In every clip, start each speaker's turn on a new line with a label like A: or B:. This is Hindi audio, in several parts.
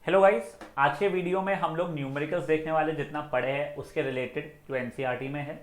A: हेलो गाइस, आज के वीडियो में हम लोग न्यूमेरिकल्स देखने वाले। जितना पढ़े हैं उसके रिलेटेड जो एनसीईआरटी में है,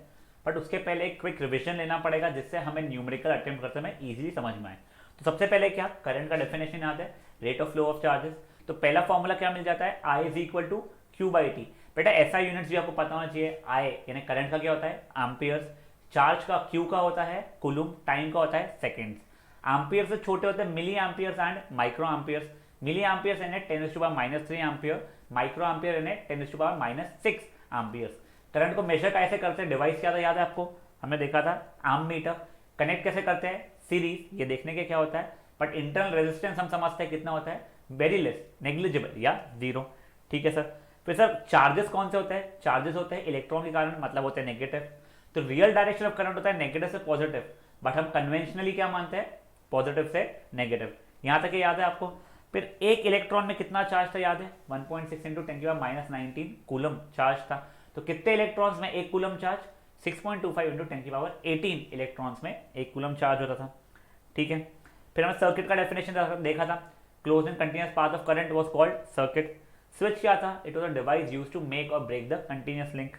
A: बट उसके पहले एक क्विक रिवीजन लेना पड़ेगा जिससे हमें न्यूमेरिकल अटेम्प्ट करते में इजीली समझ में आए। तो सबसे पहले क्या करंट का डेफिनेशन याद है, rate of flow of charges. तो पहला फॉर्मूला क्या मिल जाता है, I is equal to Q by T. बेटा ऐसा यूनिट्स भी आपको पता होना चाहिए। आई यानी करंट का क्या होता है, एम्पियर्स। चार्ज का क्यू का होता है कुलुम, टाइम का होता है सेकेंड्स। एम्पियर से छोटे होते हैं milli amperes and micro amperes. Milli amperes यानी 10⁻³ एम्पियर, माइक्रो एम्पियर यानी 10⁻⁶ एम्पियर्स। करंट को मेजर कैसे करते हैं, डिवाइस क्या था याद है आपको, हमने देखा था एमीटर। कनेक्ट कैसे करते हैं, सीरीज, ये देखने के क्या होता है। बट इंटरनल रेजिस्टेंस हम समझते हैं कितना होता है, वेरी लेस, नेग्लिजिबल या जीरो। ठीक है सर। फिर सर चार्जेस कौन से होते हैं, चार्जेस होते हैं इलेक्ट्रॉन के कारण, मतलब होते हैं नेगेटिव। तो रियल डायरेक्शन ऑफ करंट होता है नेगेटिव से पॉजिटिव, बट हम कन्वेंशनली क्या मानते हैं, पॉजिटिव से नेगेटिव। यहां तक याद है आपको। फिर एक इलेक्ट्रॉन में कितना चार्ज था याद है, 1.6 इंटू 10⁻⁹ कूलम चार्ज था। तो कितने इलेक्ट्रॉन्स में एक कूलम चार्ज, 6.25 इंटू 10⁻18 इलेक्ट्रॉन्स में एक कूलम चार्ज होता था। ठीक है। फिर हमने सर्किट का डेफिनेशन देखा था, close and continuous path of current was called circuit. Switch क्या था, it was a device used to make और ब्रेक द कंटिन्यूअस लिंक।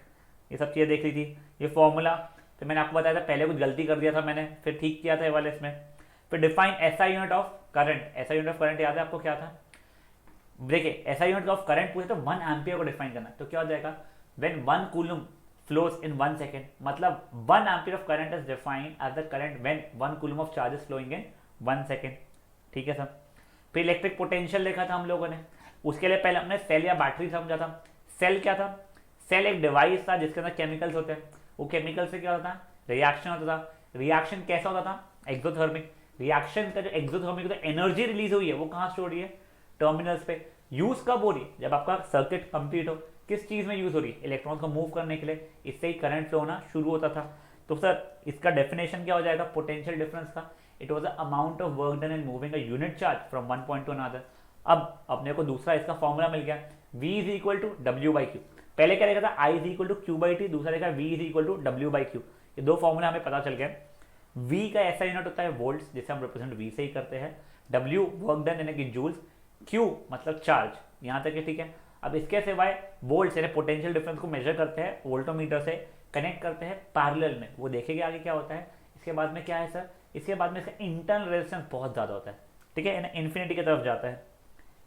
A: ये सब चीजें देख ली थी। ये फॉर्मूला फिर मैंने आपको बताया था, पहले कुछ गलती कर दिया था मैंने, फिर ठीक किया था ये वाले इसमें। फिर define SI unit of current. SI unit of current याद है आपको क्या था, देखिए एसआई यूनिट ऑफ करंट पूछे तो 1 एम्पियर को डिफाइन करना। तो क्या हो जाएगा, when 1 coulomb flows in 1 second, मतलब 1 ampere of current is defined as the current when 1 coulomb of charge is flowing in 1 second. ठीक है सर। फिर इलेक्ट्रिक पोटेंशियल देखा था हम लोगों ने, उसके लिए पहले हमने सेल या बैटरी समझा था। सेल क्या था, सेल एक डिवाइस था जिसके अंदर केमिकल्स होते हैं। वो केमिकल से क्या होता था, रिएक्शन होता था। रिएक्शन कैसा होता था, एक्सोथर्मिक। रिएक्शन का जो एक्सोथर्मिक एनर्जी रिलीज हुई है वो कहाँ स्टोर हो रही है, टर्मिनल्स पे। यूज कब हो रही है, जब आपका सर्किट कंप्लीट हो। किस चीज में यूज हो रही है, इलेक्ट्रॉन को मूव करने के लिए, इससे ही करंट फ्लो होना शुरू होता था। तो सर इसका डेफिनेशन क्या हो जाएगा पोटेंशियल डिफरेंस का, it was the amount of work done in moving a unit charge from one point to another. अब अपने को दूसरा इसका फॉर्मूला मिल गया, V is equal to W by Q. पहले क्या देखा था, I is equal to Q by T, दूसरा देखा V is equal to W by Q. ये दो फॉर्मूला हमें पता चल गया। V का ऐसा यूनिट होता है वोल्ट्स, जिसे हम रिप्रेजेंट V से ही करते हैं। W वर्क डन यानी कि जूल्स, Q मतलब चार्ज, यहाँ तक है। ठीक है। अब इसके सिवाय वोल्ट्स यानी पोटेंशियल डिफरेंस को मेजर करते हैं वोल्टोमीटर से, कनेक्ट करते हैं पैरेलल में, वो देखेंगे आगे क्या होता है। इसके बाद में क्या है सर, इसके बाद में इसका इंटरनल रेजिस्टेंस बहुत ज़्यादा होता है। ठीक है, इन्फिनिटी की तरफ जाता है।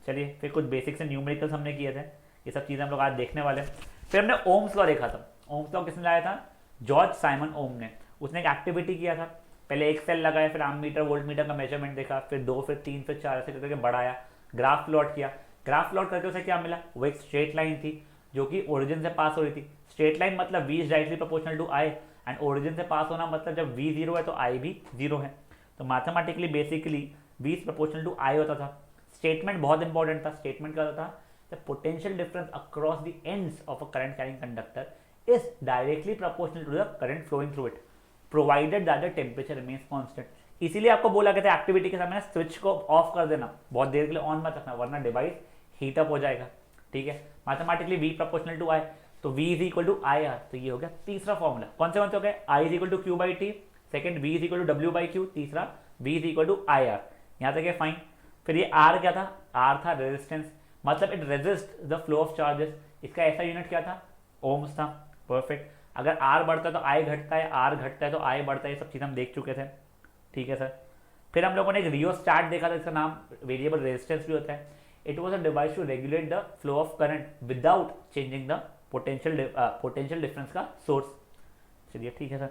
A: चलिए फिर कुछ बेसिक्स एंड न्यूमेरिकल्स हमने किए थे, ये सब चीज़ें हम लोग आज देखने वाले हैं। फिर हमने ओम्स लॉ देखा था। ओम्स लॉ किसने लाया था, जॉर्ज साइमन ओम ने। उसने एक एक्टिविटी किया था, पहले एक सेल लगाया, फिर एमीटर वोल्ट मीटर का मेजरमेंट देखा, फिर 2, फिर 3, फिर 4 ऐसे करके बढ़ाया, ग्राफ प्लॉट किया। ग्राफ प्लॉट करके उसे क्या मिला, वो एक स्ट्रेट लाइन थी जो कि ओरिजिन से पास हो रही थी। स्ट्रेट लाइन मतलब V is directly proportional to I, and origin से पास होना मतलब जब V 0 है तो I भी 0 है। तो mathematically basically V is proportional to I होता था। स्टेटमेंट बहुत इंपॉर्टेंट था। स्टेटमेंट क्या होता था, the potential difference across the ends of a current carrying conductor is directly proportional to the current flowing through it, provided that the temperature remains constant. इसीलिए आपको बोला गया था एक्टिविटी के समय स्विच को ऑफ कर देना, बहुत देर के लिए ऑन मत रखना वरना डिवाइस हीट अप हो जाएगा। ठीक है। Mathematically V proportional to I, तो V is equal to I R. तो ये हो गया तीसरा फॉर्मूला। कौन से हो गए, I is equal to Q by T, second V is equal to W by Q, तीसरा V is equal to I R. यहाँ तक है फाइन। फिर ये R क्या था, R था रेजिस्टेंस, मतलब it resist the flow of charges. इसका ऐसा यूनिट क्या था, ओम्स था। परफेक्ट। अगर R बढ़ता है तो I घटता है, R घटता है तो I बढ़ता है, ये सब चीज़ हम देख चुके थे। ठीक है सर। फिर हम लोगों ने एक रियोस्टैट देखा था, इसका नाम वेरिएबल रेजिस्टेंस भी होता है। It was a device to regulate the flow of current without changing the potential difference का सोर्स। चलिए ठीक है सर।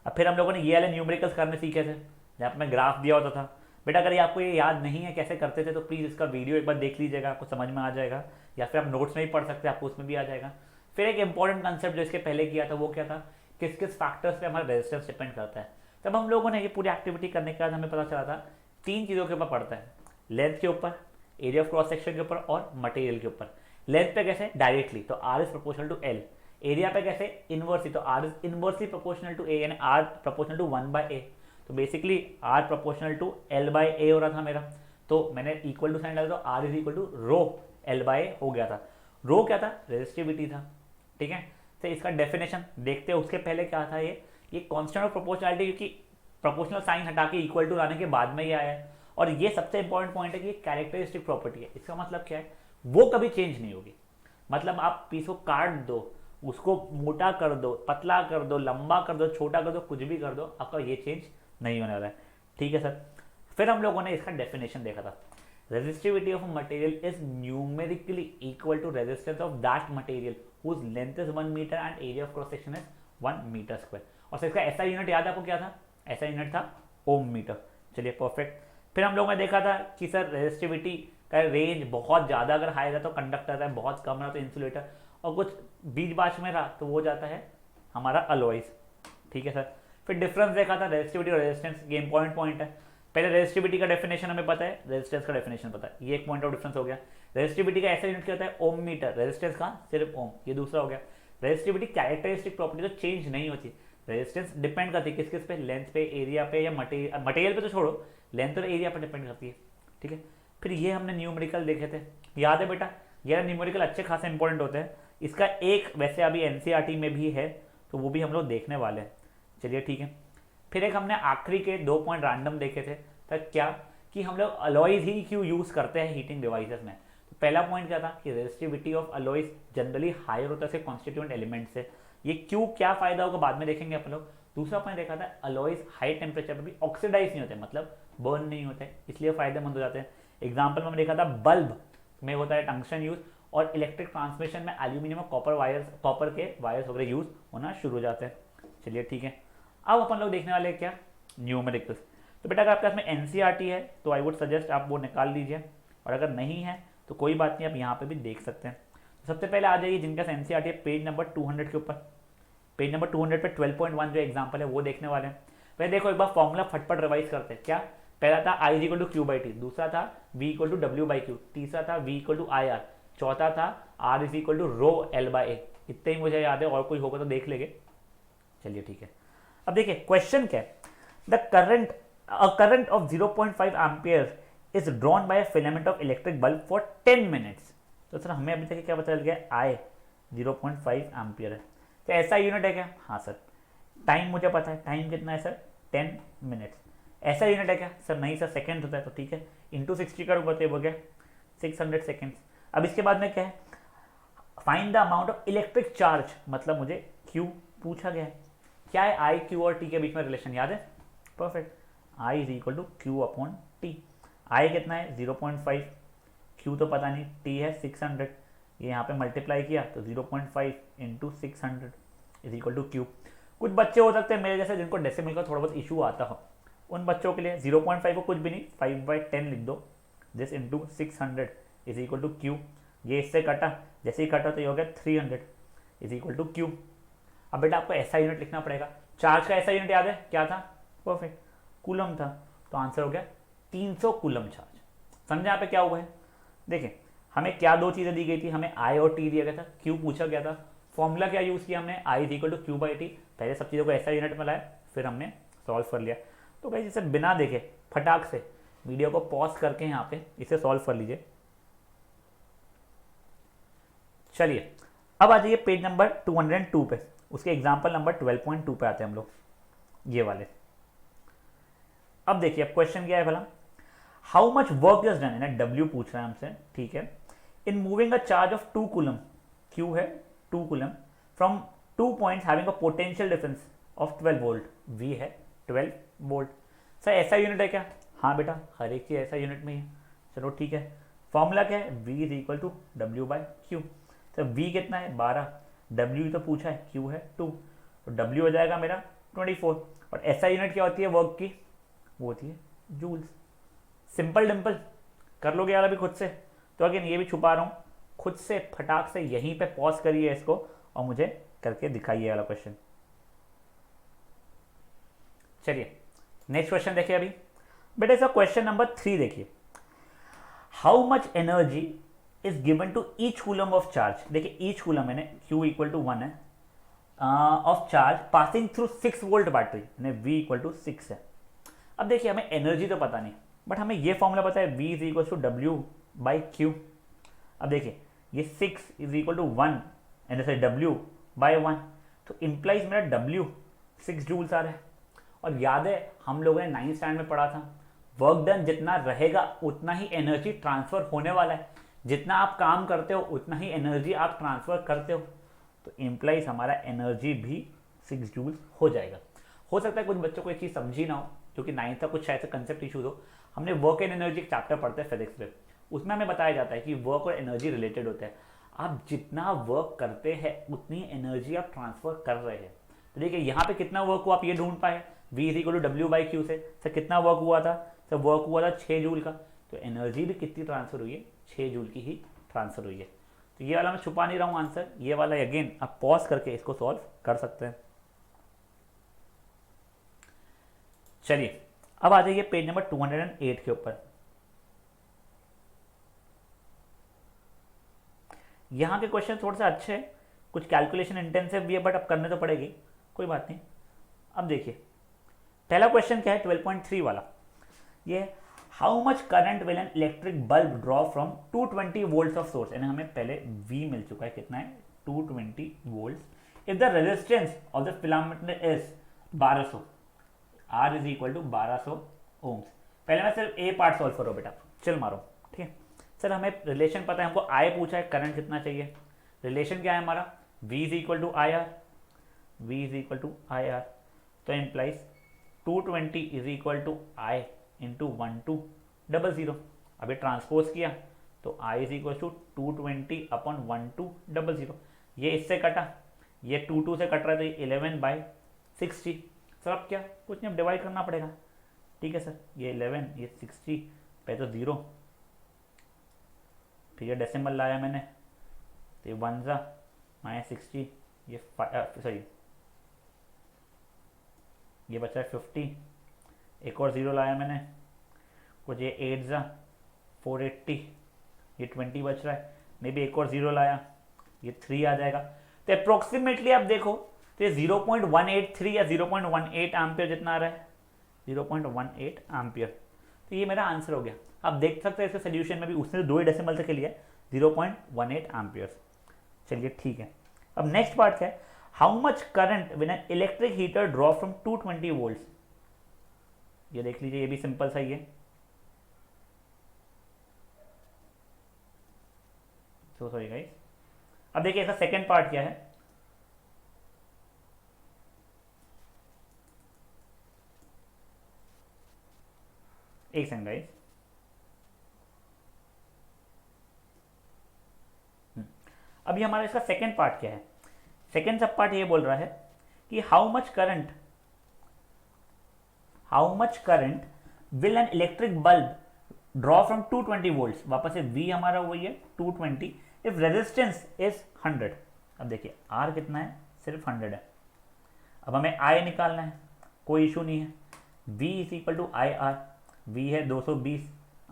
A: अब फिर हम लोगों ने ये वाले न्यूमेरिकल्स करने सीखे थे, जहाँ पे मैं ग्राफ दिया होता था। बेटा अगर ये आपको ये याद नहीं है कैसे करते थे तो प्लीज़ इसका वीडियो एक बार देख लीजिएगा, आपको समझ में आ जाएगा, या फिर आप नोट्स में भी पढ़ सकते हैं, आपको उसमें भी आ जाएगा। फिर एक इंपॉर्टेंट कंसेप्ट जो इसके पहले किया था वो क्या था, किस किस फैक्टर्स पे हमारा रेजिस्टेंस डिपेंड करता है। तब हम लोगों ने ये पूरी एक्टिविटी करने के बाद हमें पता चला था 3 चीज़ों के ऊपर पड़ता है, लेंथ के ऊपर, एरिया ऑफ क्रॉस सेक्शन के ऊपर और मटेरियल के ऊपर। लेंथ पे कैसे, डायरेक्टली, तो R is proportional to L। Area पे कैसे, इनवर्सली, तो R is inversely proportional to A, यानी R प्रोपोर्शनल टू 1/A। तो basically R proportional to L/A हो रहा था मेरा, तो मैंने इक्वल टू साइन डाला तो R is equal to rho L/A हो गया था। रो क्या था, रेजिस्टिविटी था। ठीक है। तो इसका डेफिनेशन देखते हैं, उसके पहले क्या था, ये कांस्टेंट ऑफ प्रोपोर्शनलिटी, क्योंकि प्रोपोर्शनल साइन हटा के इक्वल टू लाने के बाद में ये आया है। और ये सबसे इंपॉर्टेंट पॉइंट है कि ये कैरेक्टरिस्टिक प्रॉपर्टी है। इसका मतलब क्या है, वो कभी चेंज नहीं होगी। मतलब आप पीस को काट दो, उसको मोटा कर दो, पतला कर दो, लंबा कर दो, छोटा कर दो, कुछ भी कर दो, आपका ये चेंज नहीं होने वाला है। ठीक है सर। फिर हम लोगों ने इसका डेफिनेशन देखा था, resistivity of material is numerically equal to resistance of that material whose length is 1 metre and area of cross section is 1 metre square. और सर इसका ऐसा यूनिट याद है आपको क्या था, ऐसा यूनिट था ओम मीटर। चलिए परफेक्ट। फिर हम लोगों ने देखा था कि सर रेजिस्टिविटी का रेंज बहुत ज़्यादा अगर हाई रहा तो कंडक्टर है, बहुत कम रहा तो इंसुलेटर, और कुछ बीच बाच में रहा तो वो जाता है हमारा अलॉयज। ठीक है सर। फिर डिफरेंस देखा था रेजिस्टिविटी और रेजिस्टेंस, ये इंपॉर्टेंट पॉइंट है। पहले रेजिस्टिविटी का डेफिनेशन हमें पता है, रेजिस्टेंस का डेफिनेशन पता है, ये एक पॉइंट ऑफ डिफरेंस हो गया। रेजिस्टिविटी का ऐसा यूनिट क्या होता है ओम मीटर, रेजिस्टेंस का सिर्फ ओम, ये दूसरा हो गया। रेजिस्टिविटी कैरेक्टरिस्टिक प्रॉपर्टी तो चेंज नहीं होती, रेजिस्टेंस डिपेंड करती है किस किस पे, लेंथ पे, एरिया पे, या मटेरियल पे तो छोड़ो, लेंथ और एरिया पर डिपेंड करती है। ठीक है। फिर ये हमने न्यूमेरिकल देखे थे, याद है बेटा, ये न्यूमेरिकल अच्छे खासे इंपॉर्टेंट होते हैं। इसका एक वैसे अभी एनसीईआरटी में भी है तो वो भी हम लोग देखने वाले हैं। चलिए ठीक है। फिर एक हमने आखिरी के 2 पॉइंट रैंडम देखे थे, तब क्या कि हम लोग अलॉयज ही क्यों यूज करते हैं हीटिंग डिवाइसेस में। तो पहला पॉइंट क्या था कि resistivity of alloys generally higher होता है कॉन्स्टिट्यूएंट एलिमेंट से, ये क्यों क्या फायदा होगा बाद में देखेंगे अपन लोग। दूसरा पॉइंट देखा था अलॉयज हाई टेम्परेचर पर भी ऑक्सीडाइज नहीं होते, मतलब बर्न नहीं होते, इसलिए फायदेमंद हो जाते हैं। एग्जाम्पल में हमने देखा था बल्ब में होता है टंक्शन यूज, और इलेक्ट्रिक ट्रांसमिशन में एल्यूमिनियम और कॉपर के वायर्स वगैरह यूज होना शुरू हो जाते हैं। चलिए ठीक है। अब अपन लोग देखने वाले हैं क्या, न्यूमेरिकल्स। तो बेटा अगर आपके पास में एनसीईआरटी है तो आई वुड सजेस्ट आप वो निकाल लीजिए, और अगर नहीं है तो कोई बात नहीं, आप यहाँ पे भी देख सकते हैं। तो सबसे पहले आ जाइए जिनका एनसीईआरटी है पेज नंबर 200 के ऊपर। पेज नंबर 200 पे 12.1 जो एग्जाम्पल है वो देखने वाले हैं। पहले देखो एक बार फॉर्मूला फटफट रिवाइज करते हैं। क्या पहला था I equal to Q by T, दूसरा था V equal to W by Q, तीसरा था V equal to I R, चौथा था R is equal to rho L by A. इतने ही मुझे याद है, और कोई होगा तो देख लेंगे। चलिए ठीक है। अब देखिए क्वेश्चन क्या है, the current of 0.5 ampere is drawn by a filament of electric bulb for 10 minutes. तो सर हमें अभी तक क्या पता चल गया, I 0.5 एम्पियर है, तो ऐसा यूनिट है क्या, हाँ सर। टाइम मुझे पता है, टाइम कितना है सर 10 मिनट्स। ऐसा यूनिट है क्या सर, नहीं सर सेकंड होता है, तो ठीक है इंटू 60 करूँगा तो ये हो गया 600 सेकेंड्स। अब इसके बाद में क्या है, find the amount of electric charge, मतलब मुझे क्यू पूछा गया है। क्या है आई क्यू और टी के बीच में रिलेशन, याद है, perfect, I is equal to Q upon T. I कितना है 0.5, क्यू तो पता नहीं, टी है 600, ये यहाँ पे मल्टीप्लाई किया तो 0.5 into 600 is equal to Q. कुछ बच्चे हो सकते हैं मेरे जैसे जिनको डेसिमल का थोड़ा बहुत इशू आता हो, उन बच्चों के लिए 0.5 को कुछ भी नहीं 5/10 लिख दो, this into 600 is equal to Q. ये इससे कटा, जैसे ही कटा तो ये हो गया 300 इज इक्वल टू क्यू। अब बेटा आपको ऐसा यूनिट लिखना पड़ेगा, चार्ज का ऐसा यूनिट याद है क्या था, परफेक्ट, कूलम था, तो आंसर हो गया 300 कूलम चार्ज। समझे यहाँ पे क्या हुआ है, देखिए हमें क्या दो चीज़ें दी गई थी, हमें आई और टी दिया गया था, क्यू पूछा गया था, फॉर्मूला क्या यूज़ किया हमने, I is equal to Q by T. पहले सब चीज़ों को ऐसा यूनिट में लाया, फिर हमने सॉल्व कर लिया। तो भाई जैसे बिना देखे फटाक से वीडियो को पॉज करके यहाँ पे इसे सॉल्व कर लीजिए। चलिए अब आ जाइए पेज नंबर 202 पे, उसके एग्जाम्पल नंबर 12.2 पे आते हैं हम लोग, ये वाले। अब देखिए अब क्वेश्चन क्या है भला, how much work is done, यानी डब्ल्यू पूछ रहा है हमसे, ठीक है, in moving a charge of 2 coulomb, Q है 2 coulomb, from 2 points having a potential difference of 12 volt, V है 12 वोल्ट। सर ऐसा यूनिट है क्या, हाँ बेटा हर एक चीज ऐसा यूनिट में ही है, चलो ठीक है। फॉर्मूला क्या है, v is equal to W by Q. तो v कितना है 12, w तो पूछा है, q है 2, तो w हो जाएगा मेरा 24। और ऐसा यूनिट क्या होती है वर्क की, वो होती है जूल्स। सिंपल डिम्पल, कर लोगे यार अभी खुद से, तो अगेन ये भी छुपा रहा हूँ, खुद से फटाक से यहीं पे पॉज करिए इसको और मुझे करके दिखाइए वाला क्वेश्चन। चलिए नेक्स्ट क्वेश्चन देखिए अभी बेटा, इसका क्वेश्चन नंबर 3 देखिए, how much energy is given to each coulomb of charge. देखिए ईच कूलम है, Q इक्वल टू 1 है, of charge passing through 6 volt battery, V equal to 6 है। अब देखिए हमें एनर्जी तो पता नहीं, बट हमें ये फॉर्मूला पता है, V is equal to W by Q. अब देखिए ये 6 इज इक्वल टू 1 एंड जैसे W बाई 1, तो इम्प्लाइज मेरा W 6 जूल्स आ रहा है। और याद है हम लोगों ने 9th स्टैंडर्ड में पढ़ा था, वर्क डन जितना रहेगा उतना ही एनर्जी ट्रांसफर होने वाला है, जितना आप काम करते हो उतना ही एनर्जी आप ट्रांसफर करते हो, तो इम्प्लाइज हमारा एनर्जी भी 6 जूल हो जाएगा। हो सकता है कुछ बच्चों को ये चीज़ समझी ना हो, क्योंकि 9th का कुछ शायद से कंसेप्ट इशूज हो। हमने वर्क एंड एनर्जी एक चैप्टर पढ़ते हैं फिजिक्स में, उसमें हमें बताया जाता है कि वर्क और एनर्जी रिलेटेड होता है। आप जितना वर्क करते हैं उतनी एनर्जी आप ट्रांसफर कर रहे हैं। तो देखिए यहाँ पे कितना वर्क हुआ आप ये ढूंढ पाए, V is equal to W by Q से। सर कितना वर्क हुआ था? सर वर्क हुआ था 6 जूल का, तो एनर्जी भी कितनी ट्रांसफर हुई है? 6 जूल की ही ट्रांसफर हुई है। तो ये वाला मैं छुपा नहीं रहा हूँ आंसर, ये वाला अगेन आप पॉज करके इसको सॉल्व कर सकते हैं। चलिए अब आ जाइए पेज नंबर 208 के ऊपर। यहाँ के क्वेश्चन थोड़ा सा अच्छे हैं, कुछ कैलकुलेशन इंटेंसिव भी है, बट अब करने तो पड़ेगी, कोई बात नहीं। अब देखिए पहला क्वेश्चन क्या है 12.3 वाला, ये how much current will an electric bulb draw from 220 volts of source, यानी हमें पहले V मिल चुका है, कितना है 220 volts, if the resistance of the filament is 1200, R is equal to 1200 ohms. पहले मैं सिर्फ ए पार्ट सॉल्व करो बेटा, चिल मारो, ठीक है। सर हमें रिलेशन पता है, हमको I पूछा है, करंट कितना चाहिए, रिलेशन क्या है हमारा, V is equal to I R, V is equal to I R, तो implies 220 is equal to I into 1200। अभी ट्रांसपोज किया तो I is equal to 220 upon 1200, ये इससे कटा, ये 2 से कट रहा था, 11/60। सर अब क्या, कुछ नहीं, अब डिवाइड करना पड़ेगा, ठीक है सर। ये 11, ये 60, पहले तो 0, फिर ये डेसिमल लाया मैंने, तो ये 1 ज़ा -60, ये सॉरी ये बचा है 50, एक और 0 लाया मैंने, कुछ ये 8 ज़ा 480, ये 20 बच रहा है, मे भी एक और 0 लाया, ये 3 आ जाएगा। तो अप्रोक्सीमेटली आप देखो तो ये 0.183 या 0.18 एम्पियर जितना आ रहा है, 0.18 एम्पियर। तो ये मेरा आंसर हो गया। आप देख सकते हैं इसके सोल्यूशन में भी उसने 2 ही डेसिमल से लिया है, 0.18 एम्पियर। चलिए ठीक है। अब नेक्स्ट पार्ट है, how much current will an electric heater draw from 220 volts. ये देख लीजिए, ये भी सिंपल सा ही है। So sorry guys. अब देखिए इसका सेकेंड पार्ट क्या है, एक सेकंड गाइस। अभी हमारा इसका सेकेंड पार्ट क्या है, सेकेंड सब पार्ट ये बोल रहा है कि how much current will an electric bulb draw from 220 volts. वापस से V हमारा वही है 220, इफ रेजिस्टेंस इज 100। अब देखिए R कितना है, सिर्फ 100 है। अब हमें I निकालना है, कोई इशू नहीं है, V is equal to I R, V है 220,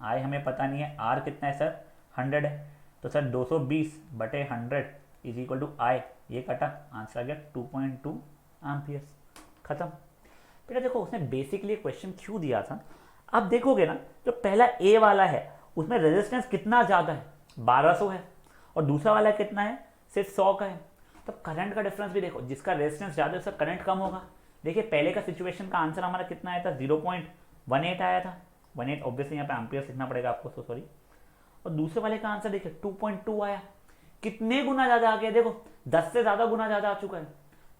A: I हमें पता नहीं है, R कितना है सर 100 है, तो सर 220 बटे 100 इज इक्वल टू I, ये कटा, आंसर आ गया 2.2 एम्पियर्स। खत्म। बेटा देखो उसने बेसिकली क्वेश्चन क्यों दिया था, आप देखोगे ना जो पहला ए वाला है उसमें रेजिस्टेंस कितना ज़्यादा है, 1200 है, और दूसरा वाला कितना है, सिर्फ 100 का है। तब करंट का डिफरेंस भी देखो, जिसका रेजिस्टेंस ज़्यादा है उसका करंट कम होगा। देखिए पहले का सिचुएशन का आंसर हमारा कितना आया था, 0.18 आया था, 18 ऑब्वियसली यहाँ पे एम्पियर लिखना पड़ेगा आपको, सो सॉरी। और दूसरे वाले का आंसर देखिए 2.2 आया, कितने गुना ज़्यादा आ गया, देखो 10 से ज़्यादा गुना ज़्यादा आ चुका है।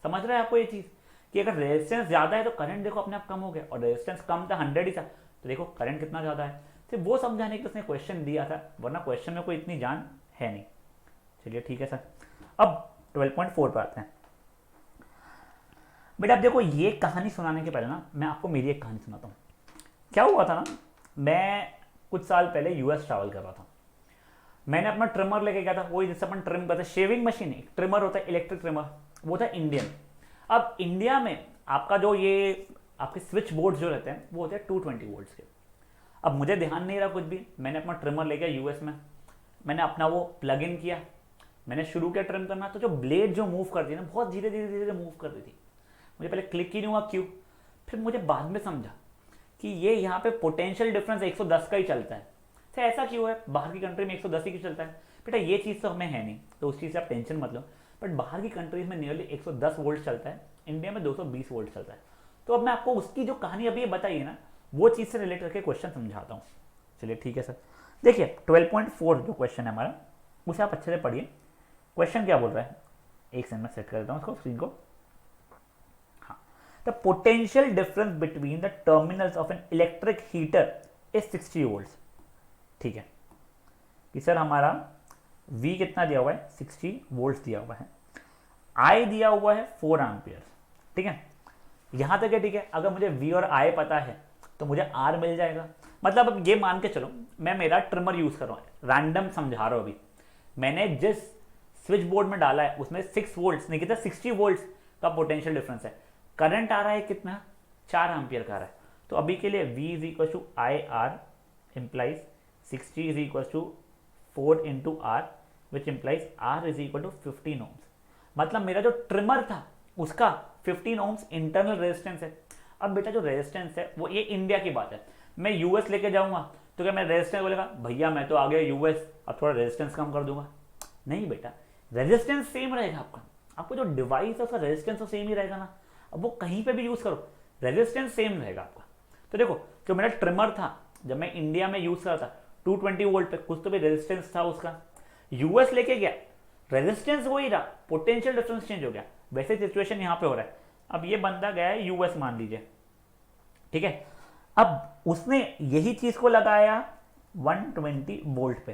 A: समझ रहे हैं आपको ये चीज़ कि अगर रेजिस्टेंस ज़्यादा है तो करंट देखो अपने आप कम हो गया, और रेजिस्टेंस कम था 100 ही था, तो देखो करंट कितना ज़्यादा है। सिर्फ वो समझाने के लिए उसने क्वेश्चन दिया था, वरना क्वेश्चन में कोई इतनी जान है नहीं। चलिए ठीक है सर। अब 12.4 पर आते हैं। बेटा अब देखो ये कहानी सुनाने के पहले ना मैं आपको मेरी एक कहानी सुनाता हूँ। क्या हुआ था ना, मैं कुछ साल पहले यूएस ट्रैवल कर रहा था। मैंने अपना ट्रिमर लेके गया था, वही जिससे अपन ट्रिम करते, शेविंग मशीन, एक ट्रिमर होता है इलेक्ट्रिक ट्रिमर, वो था इंडियन। अब इंडिया में आपका जो ये आपके स्विच बोर्ड जो रहते हैं वो होते हैं 220 वोल्ट्स के। अब मुझे ध्यान नहीं रहा कुछ भी, मैंने अपना ट्रिमर ले गया यूएस में, मैंने अपना वो प्लग इन किया, मैंने शुरू किया ट्रिम करना। तो जो ब्लेड जो मूव करती है ना, बहुत धीरे धीरे धीरे मूव कर रही थी, मुझे पहले क्लिक ही नहीं हुआ क्यों। फिर मुझे बाद में समझा कि ये यहाँ पे पोटेंशियल डिफरेंस 110 का ही चलता है। तो ऐसा क्यों है, बाहर की कंट्री में 110 ही क्यों चलता है। बेटा ये चीज़ तो हमें है नहीं, तो उस चीज़ से आप टेंशन मत लो, बट बाहर की कंट्रीज में नियरली 110 वोल्ट चलता है, इंडिया में 220 वोल्ट चलता है। तो अब मैं आपको उसकी जो कहानी अभी बताई है ना, वो चीज़ से रिलेट करके क्वेश्चन समझाता हूँ। चलिए ठीक है सर। देखिए 12.4 जो क्वेश्चन है हमारा, उसे आप अच्छे से पढ़िए। क्वेश्चन क्या बोल रहा है, एक सेकंड में सेट कर देता हूँ इसको, स्क्रीन को। हाँ, the potential difference between the terminals of an electric heater is 60 volts. ठीक है कि सर हमारा V कितना दिया हुआ है, 60 वोल्ट्स दिया हुआ है, I दिया हुआ है 4 एम्पियर। ठीक है, यहां तक है ठीक है। अगर मुझे V और I पता है तो मुझे R मिल जाएगा। मतलब अब ये मान के चलो मैं मेरा ट्रिमर यूज कर रहा हूँ, रैंडम समझा रहा हूँ। अभी मैंने जिस स्विच बोर्ड में डाला है उसमें 6 वोल्ट्स नहीं, कितना 60 वोल्ट्स का पोटेंशियल डिफरेंस है। करंट आ रहा है कितना, 4 एम्पियर का आ रहा है। तो अभी के लिए V is equal to I R implies 60 is equal to 4 into R which implies R is equal to 15 ohms. मतलब मेरा जो ट्रिमर था उसका 15 ओम्स इंटरनल रेजिस्टेंस है। अब बेटा जो रेजिस्टेंस है वो ये इंडिया की बात है, मैं यूएस लेके जाऊंगा तो क्या मैं रेजिस्टेंस बोलेगा भैया मैं तो आ गया यूएस, अब थोड़ा रेजिस्टेंस कम कर दूंगा? नहीं बेटा, रेजिस्टेंस सेम रहेगा आपका। आपको जो डिवाइस है उसका रेजिस्टेंस तो सेम ही रहेगा ना। अब वो कहीं पे भी यूज करो रेजिस्टेंस सेम रहेगा आपका। तो देखो जो मेरा ट्रिमर था जब मैं इंडिया में यूज कर रहा था 220 वोल्ट पे, कुछ तो भी रेजिस्टेंस था उसका। यूएस लेके गया, रेजिस्टेंस वही रहा, पोटेंशियल डिफरेंस चेंज हो गया। वैसे सिचुएशन यहां पे हो रहा है। अब ये बंदा गया है यूएस मान लीजिए, ठीक है। अब उसने यही चीज को लगाया 120 वोल्ट पे।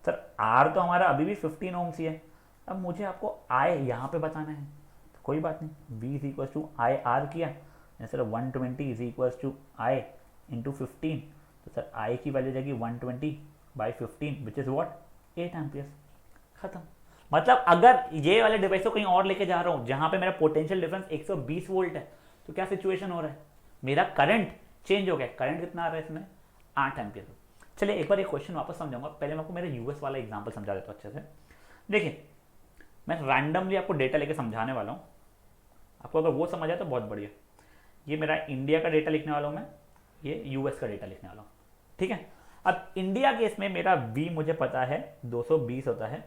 A: सर आर तो हमारा अभी भी 15 ओम्स ही है। अब मुझे आपको आई यहां पे बताना है, तो कोई बात नहीं, V is equal to I R किया, sir 120 is equal to I into 15। तो सर आई की वैल्यू जाएगी 120 by 15 which is what 8 ampere. खत्म। मतलब अगर ये वाले डिवाइस को कहीं और लेके जा रहा हूं जहां पे मेरा पोटेंशियल डिफरेंस 120 वोल्ट है, तो क्या सिचुएशन हो रहा है, मेरा करंट चेंज हो गया। करंट कितना आ रहा है इसमें, 8 एम्पियर। चलिए एक बार एक क्वेश्चन वापस समझाऊंगा, पहले मैं आपको मेरे यूएस वाला एग्जांपल समझा देता हूं अच्छे से। देखिए मैं रैंडमली आपको डेटा लेके समझाने वाला हूं, आपको अगर वो समझ आए तो बहुत बढ़िया। ये मेरा इंडिया का डेटा लिखने वाला हूं मैं, ये यूएस का डेटा लिखने वाला हूं, ठीक है। अब इंडिया केस में मेरा V मुझे पता है 220 होता है,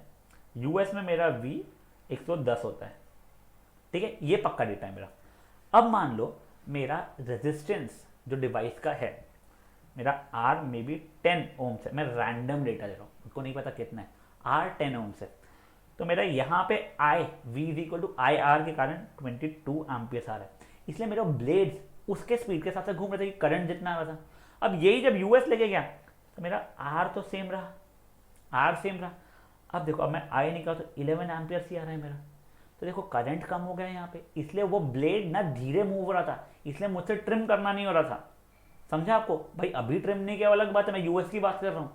A: यूएस में मेरा V 110 होता है, ठीक है। ये पक्का डेटा है मेरा। अब मान लो मेरा रेजिस्टेंस जो डिवाइस का है, मेरा R मे बी 10 ओम्स है। मैं रैंडम डेटा दे रहा हूँ, उसको नहीं पता कितना है, R 10 ओम्स है। तो मेरा यहाँ पे I V is equal to I R के कारण 22 एम्पियर आ रहा है। इसलिए मेरा ब्लेड्स उसके स्पीड के साथ घूम रहे थे, करंट जितना आ रहा था। अब यही जब यूएस लेके गया तो मेरा R तो सेम रहा, R सेम रहा। अब देखो अब मैं I निकाला तो 11 एम्पियर ही आ रहा है मेरा। तो देखो करंट कम हो गया यहाँ पे, इसलिए वो ब्लेड ना धीरे मूव हो रहा था, इसलिए मुझसे ट्रिम करना नहीं हो रहा था। समझा आपको भाई? अभी ट्रिम नहीं किया अलग बात है, मैं यूएस की बात कर रहा हूँ।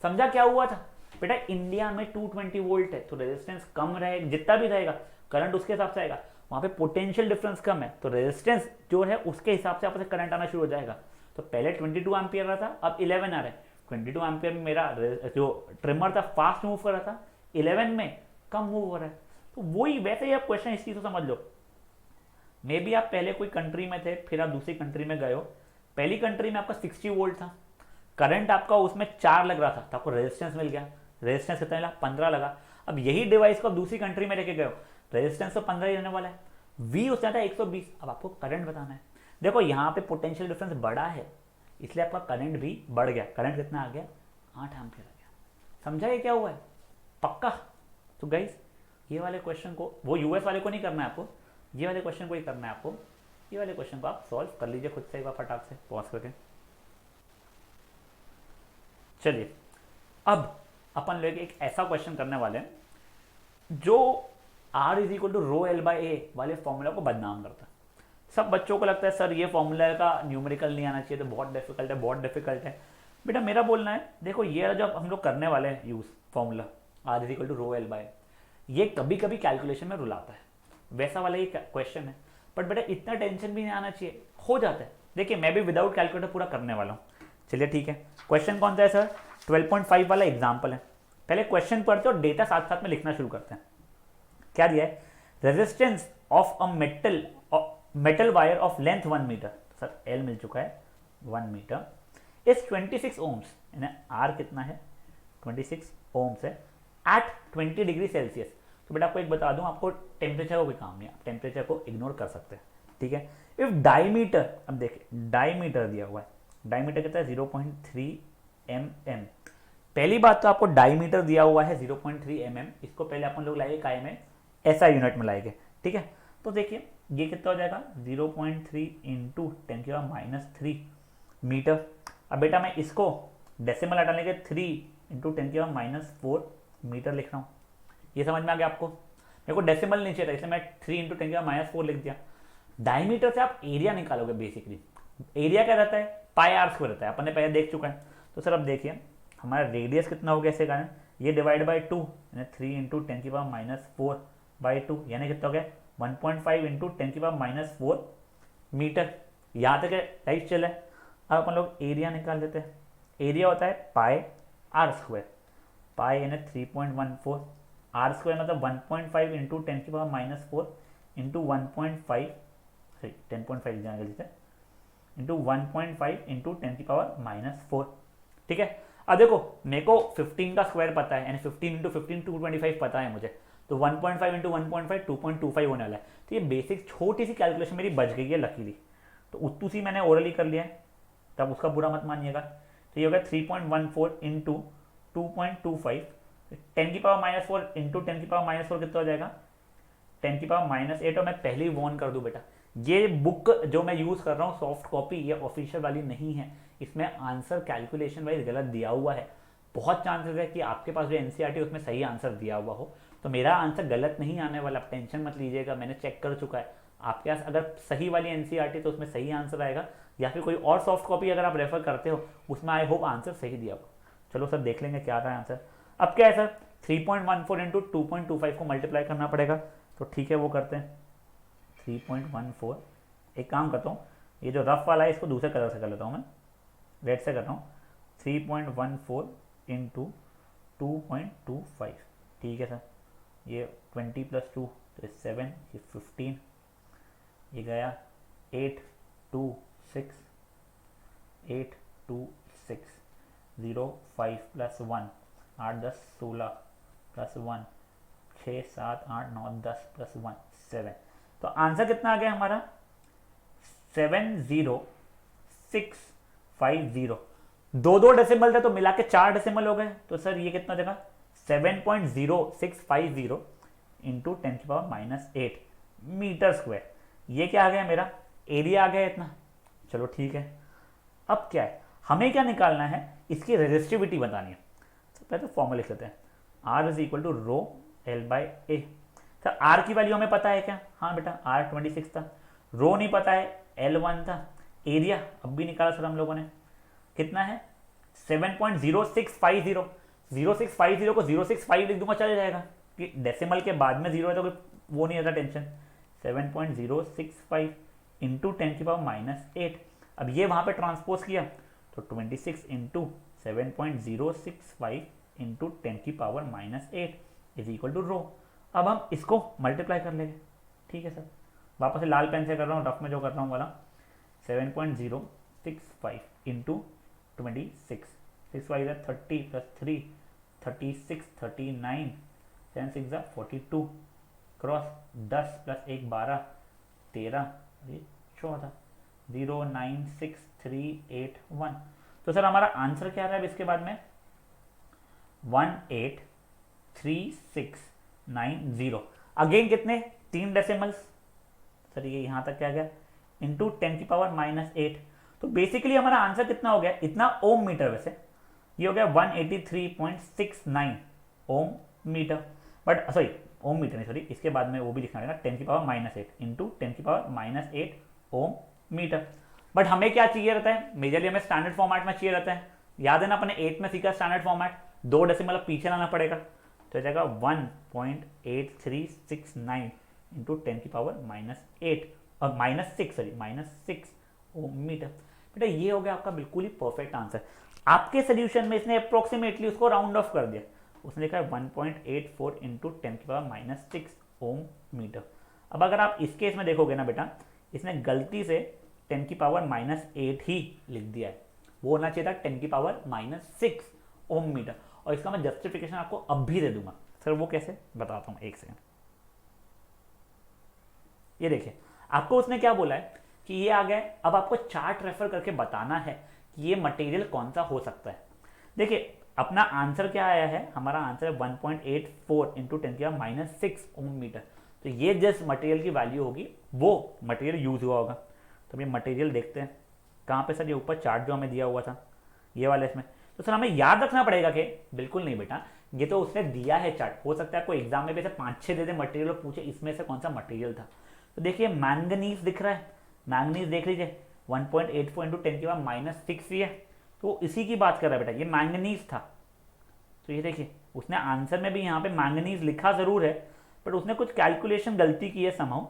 A: समझा क्या हुआ था बेटा? इंडिया में 220 वोल्ट है तो रेजिस्टेंस कम रहेगा, जितना भी रहेगा करंट उसके हिसाब से आएगा। वहां पे पोटेंशियल डिफरेंस कम है तो रेजिस्टेंस जो है उसके हिसाब से आपसे करंट आना शुरू हो जाएगा। तो पहले 22 एम्पियर रहा था, अब 11 आ रहा है। 22 एम्पियर में मेरा जो ट्रिमर था फास्ट मूव कर रहा था, 11 में कम मूव हो रहा है। तो वही वैसे ही आप क्वेश्चन इस चीज को समझ लो। मे बी आप पहले कोई कंट्री में थे, फिर आप दूसरी कंट्री में गए हो। पहली कंट्री में आपका 60 वोल्ट था, करंट आपका उसमें 4 लग रहा था, तो आपको रेजिस्टेंस मिल गया। रेजिस्टेंस कितना मिला, 15 लगा। अब यही डिवाइस को आप दूसरी कंट्री में लेके गए हो, रेजिस्टेंस तो 15 ही रहने वाला है, V उसमें था 120। अब आपको करंट बताना है। देखो यहाँ पे पोटेंशियल डिफरेंस बड़ा है, इसलिए आपका करंट भी बढ़ गया। करंट कितना आ गया, 8 एम्पियर आ गया। समझा ये क्या हुआ है? पक्का? तो गाइस ये वाले क्वेश्चन को, वो यूएस वाले को नहीं करना है आपको, ये वाले क्वेश्चन को ही करना है आपको। ये वाले क्वेश्चन को आप सॉल्व कर लीजिए खुद से एक बार फटाक से पॉज करके। चलिए अब अपन लोग एक ऐसा क्वेश्चन करने वाले हैं जो R is equal to rho L by A वाले फॉर्मूला को बदनाम करता है। सब बच्चों को लगता है सर ये फॉर्मूला का न्यूमेरिकल नहीं आना चाहिए, तो बहुत डिफिकल्ट है, बहुत डिफिकल्ट है। बेटा मेरा बोलना है, देखो ये जो हम लोग करने वाले हैं use formula R is equal to rho L by, ये कभी कभी कैलकुलेशन में रुलाता है, वैसा वाला ये क्वेश्चन है। बट बेटा इतना टेंशन भी नहीं आना चाहिए, हो जाता है। देखिए मैं भी विदाउट कैलकुलेटर पूरा करने वाला हूँ। चलिए ठीक है, क्वेश्चन कौन सा है सर? 12.5 वाला एग्जाम्पल है। पहले क्वेश्चन पढ़ते और डेटा साथ साथ में लिखना शुरू करते हैं। क्या दिया है? Resistance of a metal wire of length 1 metre, sir L मिल चुका है 1 मीटर, इज 26 ओम्स। आर कितना है? 26 ओम्स है एट 20 डिग्री सेल्सियस। तो बेटा आपको एक बता दूं, आपको टेम्परेचर का कोई काम नहीं है, आप टेम्परेचर को इग्नोर कर सकते हैं, ठीक है। इफ डायमीटर, अब देखिए डायमीटर दिया हुआ है डायमीटर कितना है 0.3 mm। पहली बात तो आपको डायमीटर दिया हुआ है 0.3 mm, इसको पहले अपन लोग लाएंगे काय में, ऐसा यूनिट में लाएंगे, ठीक है। तो देखिए ये कितना हो जाएगा 0.3 इंटू 10⁻³ मीटर। अब बेटा मैं इसको डेसिमल हटाने के 3 इंटू 10⁻⁴ मीटर लिख रहा हूँ। ये समझ में आ गया आपको? मेरे को डेसिमल नहीं चाहिए था, इसलिए मैं 3 इंटू 10⁻⁴ लिख दिया। डायमीटर से आप एरिया निकालोगे बेसिकली। एरिया क्या रहता है? πr² रहता है, अपन ने पहले देख चुका है। तो सर अब देखिए हमारा रेडियस कितना हो गया इसके कारण, ये डिवाइड बाई 2 यानी 3 इंटू 10⁻⁴ बाई 2 यानी कितना हो गया 1.5 इंटू 10⁻⁴ मीटर। यहाँ तक राइट चल है। अब अपन लोग एरिया निकाल देते हैं। एरिया होता है πr², पाई यानी 3.14, r² मतलब 1.5 इंटू 10⁻⁴ इंटू 1.5 10.5 जाएगा जैसे इंटू 1.5 इंटू 10⁻⁴, ठीक है। अब देखो मेरे को 15 का स्क्वायर पता है, यानी 15 इंटू 15 225 पता है मुझे, तो 1.5 इंटू 1.5 2.25 होने वाला है। तो ये बेसिक छोटी सी कैलकुलेशन मेरी बच गई है लकीली, तो उतू सी मैंने ओरली कर लिया है, तब उसका बुरा मत मानिएगा। तो ये हो गया 3.14 इंटू 2.25, 10⁻⁴ इंटू 10⁻⁴ कितना हो जाएगा 10⁻⁸। और मैं पहले ही वॉर्न कर दूं बेटा, ये बुक जो मैं यूज कर रहा हूँ सॉफ्ट कॉपी, ये ऑफिशियल वाली नहीं है, इसमें आंसर कैलकुलेशन वाइज गलत दिया हुआ है। बहुत चांसेस है कि आपके पास जो एनसीईआरटी उसमें सही आंसर दिया हुआ हो, तो मेरा आंसर गलत नहीं आने वाला, टेंशन मत लीजिएगा, मैंने चेक कर चुका है। आपके पास अगर सही वाली एनसीईआरटी तो उसमें सही आंसर आएगा, या फिर कोई और सॉफ्ट कॉपी अगर आप रेफर करते हो उसमें आई होप आंसर सही दिया होगा। चलो सर देख लेंगे क्या था आंसर। अब क्या है सर 3.14 इंटू 2.25 को मल्टीप्लाई करना पड़ेगा, तो ठीक है वो करते हैं। 3.14, एक काम करता हूँ, ये जो रफ वाला है इसको दूसरे कलर से कर लेता हूँ, मैं रेड से कर रहा हूँ। 3.14 इंटू 2.25, ठीक है सर। ये 20 + 2 तो 7, ये 15, ये गया 8 2 6 8 2 6 0 5 + 1 8 10 16 + 1 6 7 8 9 10 + 1 7। तो आंसर कितना आ गया हमारा 70650। दो डेसिमल थे तो मिला के 4 डेसिमल हो गए, तो सर ये कितना देगा 7.0650 इंटू 10⁻⁸ मीटर स्क्वायर। ये क्या आ गया मेरा एरिया आ गया इतना। चलो ठीक है, अब क्या है हमें क्या निकालना है, इसकी रेजिस्टिविटी बतानी है। तो पहले तो फॉर्मूला लिख लेते हैं, R = ρl/a। सर R की वैल्यू हमें पता है क्या? हाँ बेटा R 26 था, रो नहीं पता है L1 था। एरिया अब भी निकाला सर हम लोगों ने, कितना है 7.0650। 0650 को 065 लिख दूंगा चल जाएगा, कि डेसिमल के बाद में जीरो है तो कोई वो नहीं रहता टेंशन। 7.065 इंटू 10⁻⁸। अब ये वहां पे ट्रांसपोज किया तो 26 into 7.065 into 10⁻⁸ is equal to rho. अब हम इसको मल्टीप्लाई कर लेंगे, ठीक है सर। वापस से लाल पेन से कर रहा हूँ, रफ में जो कर रहा हूँ वाला 7.065 इंटू 26, 6 5 30 + 3 36 39 7 6 42 क्रॉस 10 + 1 12 13 14 096381। तो सर हमारा आंसर क्या रहा है इसके बाद में 183690। अगेन कितने 3 डेसिमल्स सर, ये यहां तक क्या गया इंटू 10⁻⁸। तो बेसिकली हमारा आंसर कितना हो गया, इतना ओम मीटर, वैसे ये हो गया 183.69 ohm metre. But sorry ohm metre नहीं, सॉरी इसके बाद में वो भी लिखना है 10⁻⁸ इंटू 10⁻⁸ ओम मीटर। बट हमें क्या चाहिए रहता है, मेजरली हमें स्टैंडर्ड फॉर्मेट में चाहिए रहता है। याद है ना अपने 8 में सीखा स्टैंडर्ड फॉर्मेट, 2 डेसिमल पीछे लाना पड़ेगा, तो जाएगा 1.8369 इंटू 10⁻⁸ और -6 ओम मीटर। बेटा ये हो गया आपका बिल्कुल ही परफेक्ट आंसर। आपके सोल्यूशन में इसने अप्रोक्सीमेटली उसको राउंड ऑफ कर दिया, उसने लिखा है 1.84 इंटू 10⁻⁶ ओम मीटर। अब अगर आप इस केस में देखोगे ना बेटा, इसने गलती से 10⁻⁸ ही लिख दिया है, वो होना चाहिए था 10⁻�6 ओम मीटर। और इसका मैं जस्टिफिकेशन आपको अब भी दे दूंगा। सर वो कैसे बताता हूं, एक सेकंड। ये देखिए आपको उसने क्या बोला है कि ये आ गया। अब आपको चार्ट रेफर करके बताना है कि ये मटेरियल कौन सा हो सकता है। देखिए अपना आंसर क्या आया है, हमारा आंसर है 1.84 इंटू 10⁻⁶ ओम मीटर। तो ये जिस मटेरियल की वैल्यू होगी वो मटेरियल यूज हुआ होगा। तो ये मटेरियल देखते हैं कहाँ पे सर, ये ऊपर चार्ट जो हमें दिया हुआ था ये वाले इसमें। तो सर हमें याद रखना पड़ेगा कि बिल्कुल नहीं बेटा, ये तो उसने दिया है चार्ट, हो सकता है कोई एग्जाम में भी ऐसे 5-6 दे दे मटेरियल और पूछे इसमें से कौन सा मटेरियल था। तो देखिए मैंगनीज दिख रहा है, मैंगनीज देख लीजिए 1.84 इंटू 10⁻⁶ ही है, तो इसी की बात कर रहा है बेटा, ये मैंगनीज था। तो ये देखिए उसने आंसर में भी यहाँ पे मैंगनीज लिखा जरूर है, बट उसने कुछ कैलकुलेशन गलती की है समहाउ।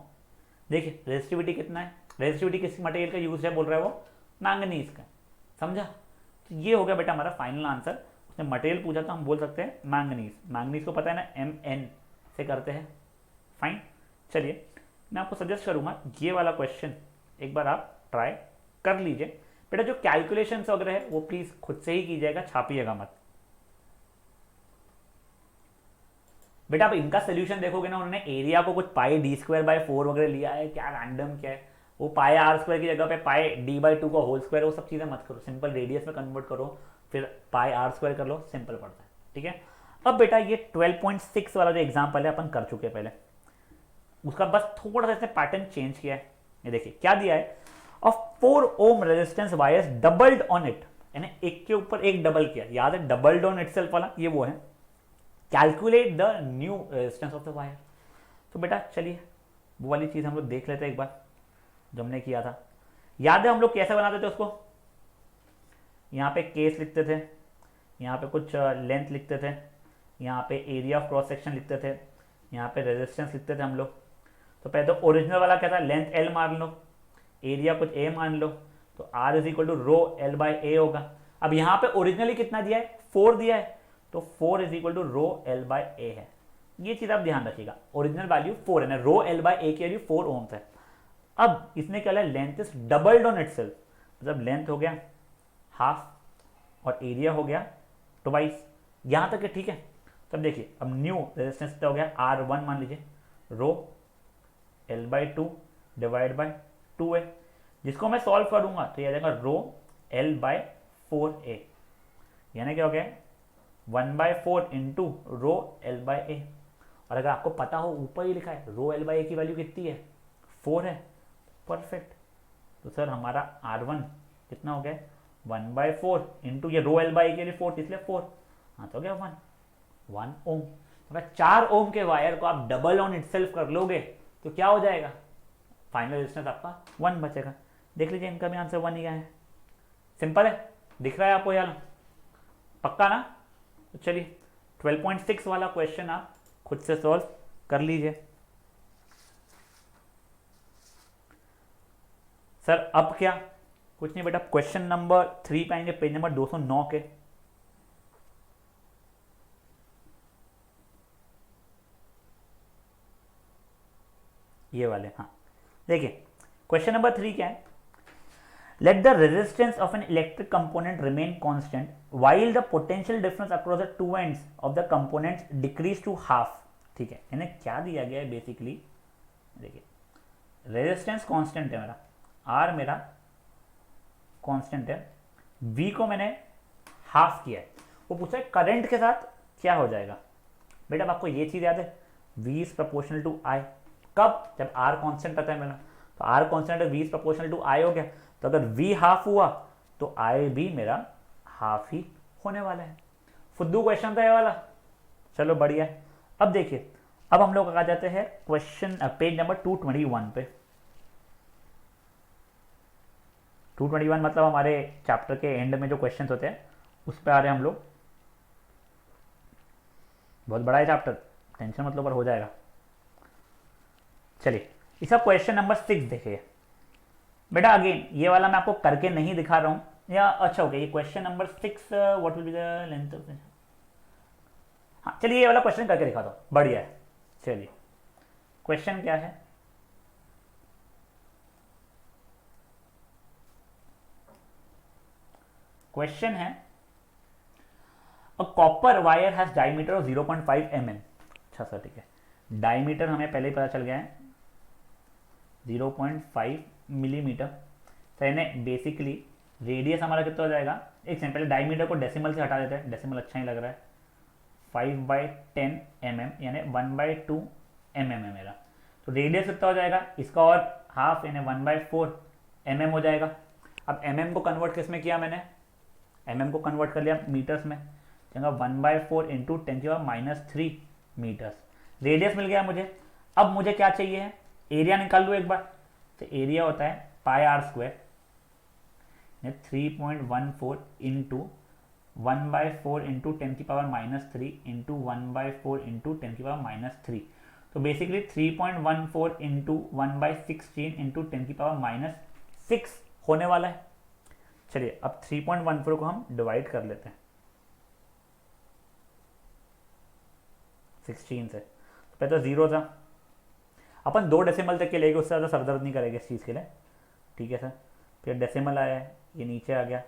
A: देखिए रेजिस्टिविटी कितना है, रेजिस्टिविटी किस मटेरियल का यूज है बोल रहा है वो, मैंगनीज का, समझा। तो ये हो गया बेटा हमारा फाइनल आंसर। उसने मटेरियल पूछा तो हम बोल सकते हैं मैंगनीज, मैंगनीज को पता है ना MN से करते हैं। फाइन, चलिए मैं आपको सजेस्ट करूंगा ये वाला क्वेश्चन एक बार आप ट्राई कर लीजिए बेटा। जो कैलकुलेशंस वगैरह है वो प्लीज खुद से ही कीजिएगा, छापिएगा मत बेटा। आप इनका सोल्यूशन देखोगे ना, उन्होंने एरिया को कुछ पाई d²/4 वगैरह लिया है, क्या रैंडम क्या है, वो पाई r² की जगह पे पाई d/2 का होल स्क्वायर, वो सब चीजें मत करो, सिंपल रेडियस में कन्वर्ट करो, फिर पाई r² कर लो, सिंपल पड़ता है, ठीक है। अब बेटा ये 12.6 वाला जो एग्जाम्पल है अपन कर चुके हैं पहले, उसका बस थोड़ा सा इसने पैटर्न चेंज किया है। ये देखिए क्या दिया है, of 4 ohm resistance wires doubled on it, यानी एक के ऊपर एक डबल किया, याद है डबल्ड ऑन इटसेल्फ वाला ये वो है, calculate the new resistance of the wire. तो बेटा चलिए वो वाली चीज हम लोग देख लेते हैं एक बार जो हमने किया था। याद है हम लोग कैसे बनाते थे उसको, यहाँ पे केस लिखते थे, यहाँ पे कुछ लेंथ लिखते थे, यहाँ पे एरिया ऑफ क्रॉस सेक्शन लिखते थे, यहाँ पे रेजिस्टेंस लिखते थे हम लोग। तो पहले तो ओरिजिनल वाला क्या था, लेंथ L मान लो, एरिया कुछ A मान लो, तो R is equal to rho L/A होगा। अब यहाँ पे ओरिजिनली कितना दिया है, 4 दिया है, तो 4 is equal to rho L/A है। ये चीज आप ध्यान रखिएगा, ओरिजिनल वैल्यू 4 है ना, रो L/A की वैल्यू 4 ओम्स है। अब इसने क्या लिया, length is doubled on itself, मतलब लेंथ हो गया हाफ और एरिया हो गया ट्वाइस, यहां तक है ठीक है। तब देखिए अब न्यू रेजिस्टेंस कितना हो गया, R1 मान लीजिए, रो L/2 डिवाइड बाय 2 है, जिसको मैं सॉल्व करूंगा तो ये आ जाएगा रो L/4A, यानी क्या हो गया 1/4 इंटू रो L/A। और अगर आपको पता हो ऊपर ही लिखा है रो L/A की वैल्यू कितनी है, 4 है, परफेक्ट। तो सर हमारा R1 कितना हो गया 1/4 इंटू ये रो L/A के लिए 4, इसलिए 4, हाँ तो हो गया 1 ओम। तो 4 ओम के वायर को आप डबल ऑन इटसेल्फ कर लोगे तो क्या हो जाएगा, फाइनल रेजिस्टेंस आपका 1 बचेगा। देख लीजिए इनका भी आंसर 1 ही है, सिंपल है, दिख रहा है आपको यार, पक्का ना। तो चलिए 12.6 वाला क्वेश्चन आप खुद से सॉल्व कर लीजिए। सर अब क्या, कुछ नहीं बेटा, क्वेश्चन नंबर 3 पे आएंगे, पेज नंबर 209 के। ये वाले, हाँ देखिए क्वेश्चन नंबर 3 क्या है, let the resistance of an electric component remain constant while the potential difference across the two ends of the components decrease to half। ठीक है, इन्हें क्या दिया गया है बेसिकली, देखिए रेजिस्टेंस कांस्टेंट है मेरा, आर मेरा कांस्टेंट है, वी को मैंने हाफ किया है, वो पूछा है करंट के साथ क्या हो जाएगा। बेटा अब आपको ये चीज याद है, वी इज प्रपोर्शनल टू आई, कब, जब आर कांस्टेंट आता है मेरा, तो आर कांस्टेंट है, वी इज प्रपोर्शनल टू आई हो गया, तो अगर v हाफ हुआ तो i भी मेरा हाफ ही होने वाला है। फुद्दू क्वेश्चन था ये वाला, चलो बढ़िया। अब देखिए अब हम लोग आ जाते हैं क्वेश्चन पेज नंबर 221 पे। 221 मतलब हमारे चैप्टर के एंड में जो क्वेश्चंस होते हैं उस पर आ रहे हैं हम लोग। बहुत बड़ा है चैप्टर, टेंशन मतलब पर हो जाएगा। चलिए इसका क्वेश्चन नंबर 6 देखिए बेटा, अगेन ये वाला मैं आपको करके नहीं दिखा रहा हूं, या अच्छा हो गया ये question number 6, what will be the length of, हाँ चलिए ये वाला क्वेश्चन करके दिखा दो, बढ़िया है। चलिए क्वेश्चन क्या है, क्वेश्चन है a copper wire has diameter of 0.5 mm। अच्छा सर ठीक है, डायमीटर हमें पहले ही पता चल गया है 0.5 मिलीमीटर। तो यानी बेसिकली रेडियस हमारा कितना हो जाएगा, एक सेकंड पहले डायमीटर को डेसिमल से हटा देते हैं, डेसिमल अच्छा ही लग रहा है, 5/10 mm यानी 1/2 mm है मेरा। तो रेडियस कितना हो जाएगा इसका, और हाफ यानी 1/4 mm हो जाएगा। अब mm को कन्वर्ट किस में किया मैंने, mm को कन्वर्ट कर लिया मीटर्स में, चलेगा 1/4 इंटू 10⁻³ मीटर्स। रेडियस मिल गया मुझे। अब मुझे क्या चाहिए है, एरिया निकाल लो एक बार। तो एरिया होता है πr², 3.14 into 1/4 into 10⁻³ into 1/4 into 10⁻³। तो बेसिकली 3.14 इंटू 1/16 इंटू 10⁻6 होने वाला है। चलिए अब 3.14 को हम डिवाइड कर लेते हैं 16 से। पहले तो जीरो था, अपन 2 डेसिमल तक के लेके, उससे ज़्यादा सरदर्द नहीं करेंगे इस चीज़ के लिए, ठीक है सर। फिर डेसिमल आया है, ये नीचे आ गया,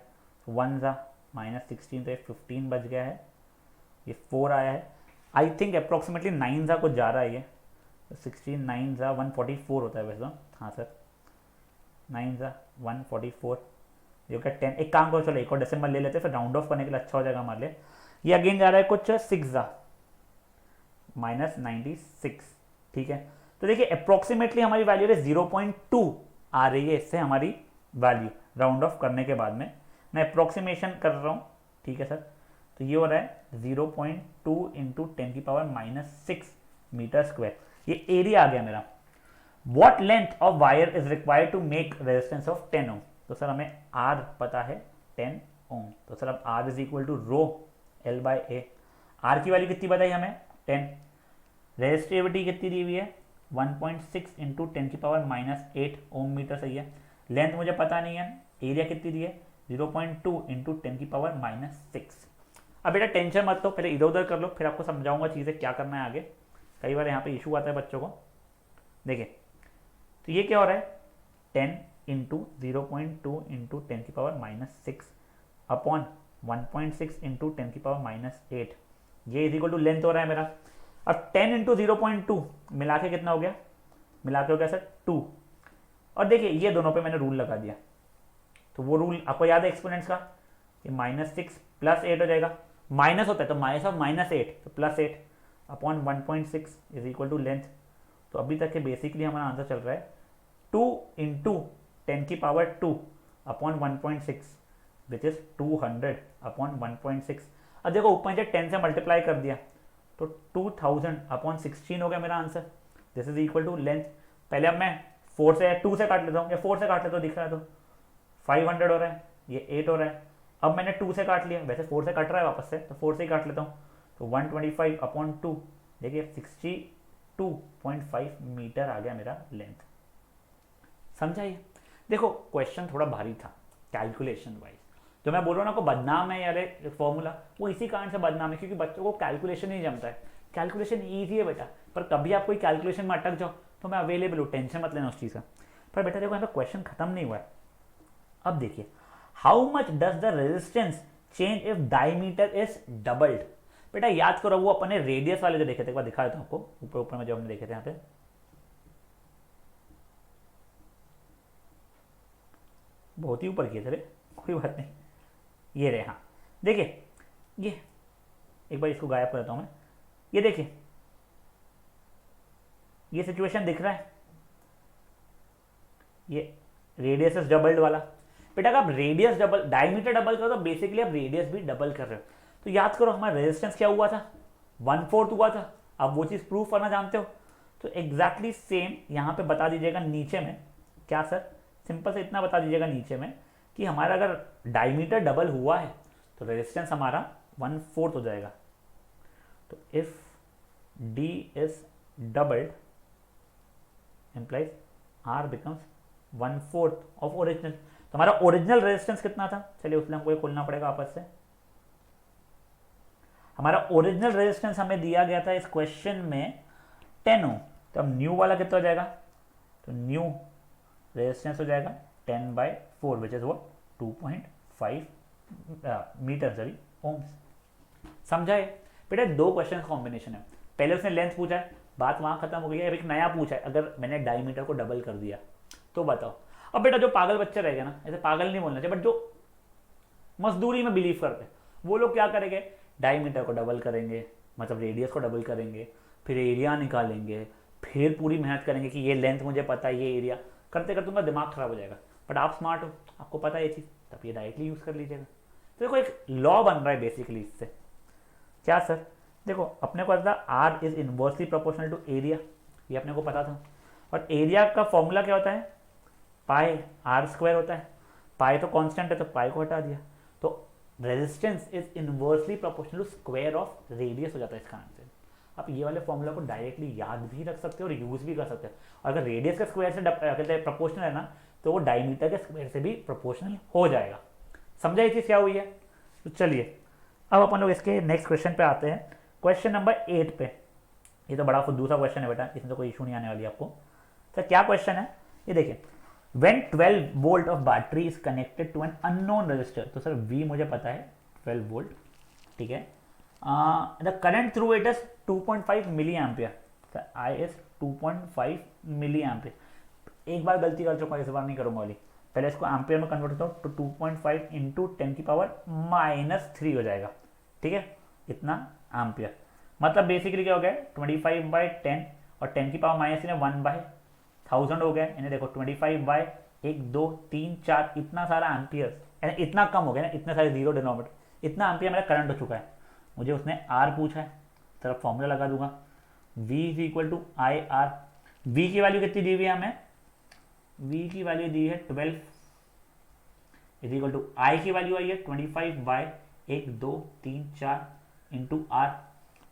A: 1 था -16 तो 15 बच गया है, ये 4 आया है, आई थिंक अप्रॉक्सीमेटली 9 था, कुछ जा रहा है ये, 16 9 था 144 होता है वैसे तो, हाँ सर 9 था 144, जो क्या 10। एक काम करो, चलो एक और डेसिमल ले लेते हैं, फिर राउंड ऑफ करने के लिए अच्छा हो जाएगा हमारे लिए। ये अगेन जा रहा है कुछ 6 था -96, ठीक है। तो देखिए अप्रोक्सीमेटली हमारी वैल्यू है 0.2 आ रही है, इससे हमारी वैल्यू राउंड ऑफ करने के बाद में, मैं अप्रोक्सीमेशन कर रहा हूँ, ठीक है सर। तो ये हो रहा है 0.2 इंटू 10⁻6 मीटर स्क्वायर। ये एरिया आ गया मेरा। What length of wire is required to make resistance of 10 ohm. तो सर हमें आर पता है 10 ओम, तो सर अब R is equal to rho L/A। R की वैल्यू कितनी बताई हमें 10, रेजिस्टिविटी कितनी दी हुई है 1.6 इंटू 10⁻8 ओम मीटर, सही है। लेंथ मुझे पता नहीं है, एरिया कितनी दी है 0.2 इंटू 10⁻6। अब बेटा टेंशन मत लो, पहले इधर उधर कर लो, फिर आपको समझाऊंगा चीज़ें क्या करना है आगे। कई बार यहाँ पे इशू आता है बच्चों को। देखिए तो ये क्या हो रहा है 10 इंटू 0.2 इंटू 10⁻6 अपॉन 1.6 इंटू 10⁻8, ये इज इक्वल टू लेंथ हो रहा है मेरा। अब 10 इंटू 0.2 मिला के कितना हो गया, मिला के हो गया सर 2। और देखिए ये दोनों पे मैंने रूल लगा दिया, तो वो रूल आपको याद है एक्सपोनेंट्स का, ये -6 + 8 हो जाएगा, माइनस होता है तो माइनस ऑफ -8 तो +8 upon 1.6 is equal to length. तो अभी तक के बेसिकली हमारा आंसर चल रहा है 2 into 10⁻2 upon 1.6 which is 200 upon 1.6। अब देखो ऊपर से 10 से मल्टीप्लाई कर दिया तो 2000 अपॉन 16 हो गया मेरा answer. This is equal to length. पहले अब मैं 4 से 2 से काट लेता हूँ, या 4 से काट लेता हूँ, दिख रहा है तो 500 हो रहा है, ये 8 हो रहा है। अब मैंने 2 से काट लिया, वैसे 4 से कट रहा है वापस से, तो 4 से ही काट लेता हूँ, तो 125 अपॉन 2, देखिए 62.5 मीटर आ गया मेरा लेंथ। समझा ये? देखो क्वेश्चन थोड़ा भारी था कैलकुलेशन वाइज, जो मैं बोल रहा हूँ ना को बदनाम है यार फॉर्मूला, वो इसी कारण से बदनाम है क्योंकि बच्चों को कैलकुलेशन नहीं जमता है। कैलकुलेशन ईजी है बेटा, पर कभी आप कोई कैलकुलेशन में अटक जाओ तो मैं अवेलेबल हूँ, टेंशन मत लेना उस चीज़ का। पर बेटा देखो यहाँ पे क्वेश्चन खत्म नहीं हुआ है। अब देखिए how much does the resistance change if diameter is doubled. बेटा याद करो वो अपने रेडियस वाले जो देखे थे, एक बार दिखा देता हूँ आपको, ऊपर ऊपर में जो हमने देखे थे यहाँ पे, बहुत ही ऊपर किए थे रे, कोई बात नहीं, ये रहे। हाँ देखिए ये एक बार इसको गायब कर देता हूँ मैं, ये देखिए ये सिचुएशन दिख रहा है, ये रेडियस इज डबल्ड वाला। बेटा अगर आप रेडियस डबल डायमीटर डबल करो तो बेसिकली आप रेडियस भी डबल कर रहे हो। तो याद करो हमारा रेजिस्टेंस क्या हुआ था 1/4 हुआ था। आप वो चीज़ प्रूफ करना जानते हो तो एग्जैक्टली सेम यहाँ पे बता दीजिएगा नीचे में, क्या सर सिंपल से इतना बता दीजिएगा नीचे में कि हमारा अगर डायमीटर डबल हुआ है तो रेजिस्टेंस हमारा 1/4 हो जाएगा। तो if D is doubled implies R becomes 1/4 of original. तो हमारा ओरिजिनल रेजिस्टेंस कितना था, चलिए उसमें हमको खोलना पड़ेगा आपस से। हमारा ओरिजिनल रेजिस्टेंस हमें दिया गया था इस क्वेश्चन में 10 ओम। तो अब न्यू वाला कितना हो जाएगा, तो न्यू रेजिस्टेंस हो जाएगा 10/4 विच इज वो 2.5 मीटर सॉरी ओम्स। समझाए बेटा? दो क्वेश्चन कॉम्बिनेशन है, पहले उसने लेंथ पूछा है, बात वहां खत्म हो गई है। अब एक नया पूछा है, अगर मैंने डायमीटर को डबल कर दिया तो बताओ। अब बेटा जो पागल बच्चे रहेगा ना, ऐसे पागल नहीं बोलना चाहिए, बट जो मजदूरी में बिलीव करते हैं। वो लोग क्या करेंगे, डायमीटर को डबल करेंगे, मतलब रेडियस को डबल करेंगे, फिर एरिया निकालेंगे, फिर पूरी मेहनत करेंगे कि ये लेंथ मुझे पता है, ये एरिया, करते करते उनका दिमाग खराब हो जाएगा। बट आप स्मार्ट हो, आपको पता है ये चीज़, तब ये डायरेक्टली यूज़ कर लीजिएगा। तो देखो एक लॉ बन रहा है बेसिकली इससे। क्या सर? देखो अपने को पता था R is inversely proportional to area, ये अपने को पता था। और एरिया का फॉर्मूला क्या होता है, पाई आर स्क्वायर होता है। पाई तो कांस्टेंट है तो पाई को हटा दिया, तो resistance is inversely proportional to square of radius हो जाता है इसका आंसर। आप ये वाले फॉर्मूला को डायरेक्टली याद भी रख सकते हो और यूज भी कर सकते हो। और अगर रेडियस के स्क्वायर से कहते हैं प्रोपोर्शनल है ना, तो वो डायमीटर के स्क्वायर से भी प्रोपोर्शनल हो जाएगा। समझा ये चीज़ क्या हुई है? तो चलिए अब अपन लोग इसके नेक्स्ट क्वेश्चन पे आते हैं, क्वेश्चन नंबर 8 पे। ये तो बड़ा दूसरा क्वेश्चन है बेटा, इसमें तो कोई इशू नहीं आने वाली आपको। सर क्या क्वेश्चन है ये देखिए, when 12 volt of battery is connected to an unknown resistor. तो सर V मुझे पता है 12 वोल्ट, ठीक है। The current through it is 2.5 milli ampere. Sir I is 2.5 milli ampere. एक बार गलती कर चुका, इस बार नहीं करूंगा वाली। पहले इसको एम्पियर में कन्वर्ट करता हूँ तो 2.5 इंटू 10 की पावर -3 हो जाएगा, ठीक है, इतना एम्पियर। मतलब बेसिकली क्या हो गया, 25/10 और 10 की पावर -3 1/1000 हो गया। यानी देखो 25/1 2 3 4 इतना सारा एम्पियर, यानी इतना कम हो गया ना, इतने सारे जीरो डिनोमिनेटर, इतना एम्पियर मेरा करंट हो चुका है। मुझे उसने आर पूछा है, तरफ फॉर्मूला लगा दूंगा, V is equal to I R. V की वैल्यू कितनी दी हुई है हमें, V की वैल्यू दी है 12 इज इक्वल टू I की वैल्यू आई है 25/1 2 3 4 इंटू आर।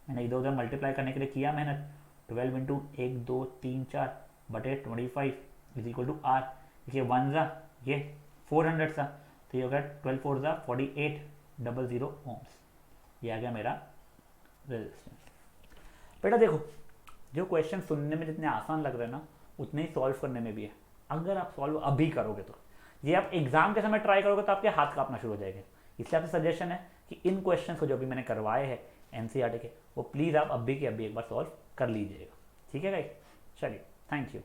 A: मैंने इधर उधर मल्टीप्लाई करने के लिए किया मेहनत, 12 इंटू 1 2 3 4 बटे 25 इज इक्वल टू आर। ये 1 ज़ा, ये 400 सा, तो ये हो गया 12 4 ज़ा 4800 ओम्स। ये आ गया मेरा रेजिस्टेंस। बेटा देखो, जो क्वेश्चन सुनने में जितने आसान लग रहे हैं ना, उतने ही सॉल्व करने में भी है। अगर आप सॉल्व अभी करोगे तो ये आप एग्जाम के समय ट्राई करोगे तो आपके हाथ कांपना शुरू हो जाएंगे। इसलिए आपसे सजेशन है कि इन क्वेश्चंस को जो भी मैंने करवाए हैं एनसीईआरटी के, वो प्लीज़ आप अभी के अभी एक बार सॉल्व कर लीजिएगा। ठीक है गाइस, चलिए, थैंक यू।